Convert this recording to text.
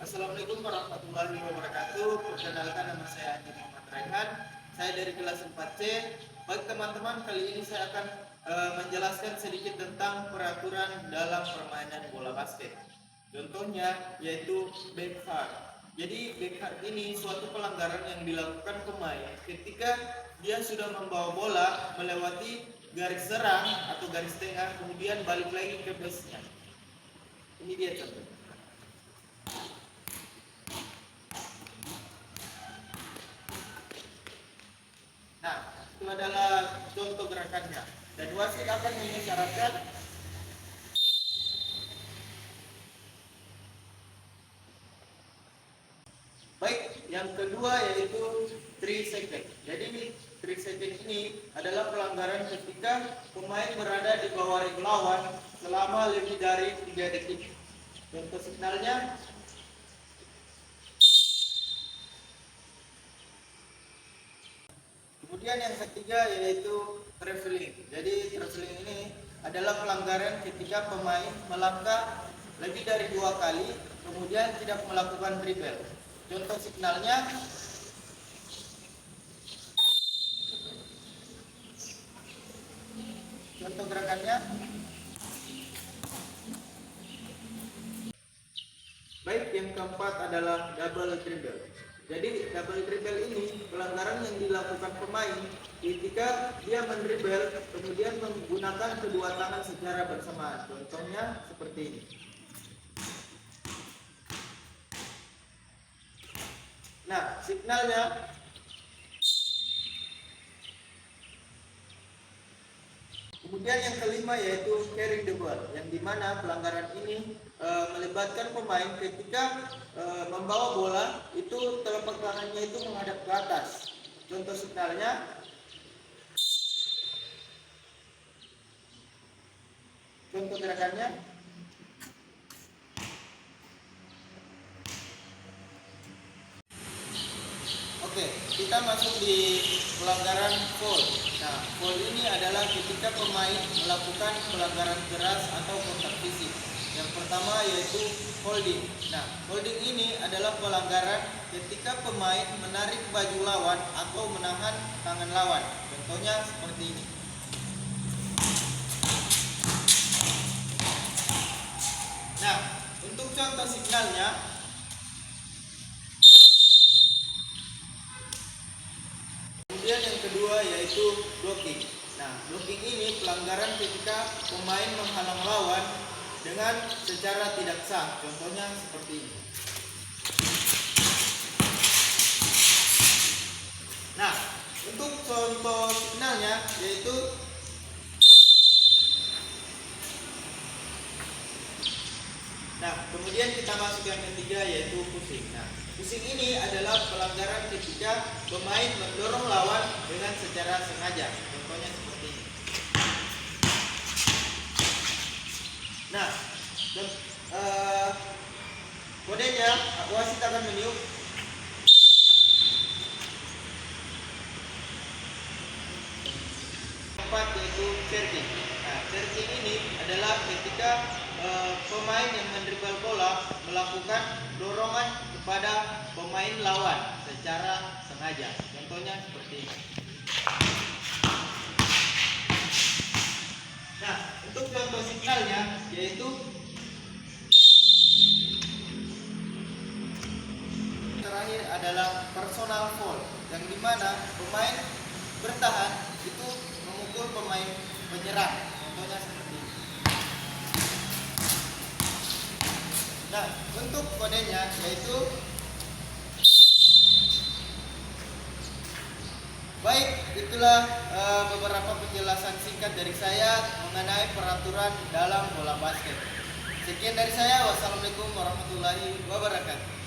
Assalamualaikum warahmatullahi wabarakatuh. Perkenalkan, nama saya Andi Muhammad Raihan. Saya dari kelas 4C. Baik teman-teman, kali ini saya akan menjelaskan sedikit tentang peraturan dalam permainan bola basket. Contohnya yaitu backhand. Jadi backhand ini suatu pelanggaran yang dilakukan pemain ketika dia sudah membawa bola melewati garis serang atau garis tengah, kemudian balik lagi ke base-nya. Ini dia contohnya. Nah, itu adalah contoh gerakannya. Dan wasit akan mengisyaratkan baik, yang kedua yaitu 3 second. Jadi 3 second ini adalah pelanggaran ketika pemain berada di bawah ring lawan selama lebih dari 3 detik. Contoh signalnya. Kemudian yang ketiga yaitu traveling. Jadi traveling ini adalah pelanggaran ketika pemain melangkah lebih dari 2 kali kemudian tidak melakukan dribble. Contoh signalnya. Contoh gerakannya. Baik, yang keempat adalah double dribble. Jadi double dribble ini pelanggaran yang dilakukan pemain ketika dia mendribble kemudian menggunakan kedua tangan secara bersamaan. Contohnya seperti ini. Nah, signalnya. Kemudian yang kelima yaitu carry the ball, yang dimana pelanggaran ini melibatkan pemain ketika membawa bola itu telapak tangannya itu menghadap ke atas. Contoh signalnya. Contoh gerakannya. Oke, kita masuk di pelanggaran foul. Nah, foul ini adalah ketika pemain melakukan pelanggaran keras atau kontak fisik. Yang pertama yaitu holding. Nah, holding ini adalah pelanggaran ketika pemain menarik baju lawan atau menahan tangan lawan. Contohnya seperti ini. Nah, untuk contoh signalnya. Kemudian yang kedua yaitu blocking. Nah, blocking ini pelanggaran ketika pemain menghalang lawan dengan secara tidak sah. Contohnya seperti ini. Nah, untuk contoh signalnya yaitu kemudian kita masuk yang ketiga yaitu pushing. Nah, pushing ini adalah pelanggaran ketika pemain mendorong lawan dengan secara sengaja. Contohnya seperti ini. Nah, kodenya wasit akan meniup. Keempat yaitu charging. Nah, charging ini adalah ketika pemain yang mendribble bola melakukan dorongan kepada pemain lawan secara sengaja. Contohnya seperti ini. Nah, untuk contoh signalnya yaitu terakhir adalah personal foul, yang dimana pemain bertahan itu memukul pemain penyerang. Contohnya seperti ini. Nah, untuk kodenya yaitu baik, itulah beberapa penjelasan singkat dari saya mengenai peraturan dalam bola basket. Sekian dari saya. Wassalamualaikum warahmatullahi wabarakatuh.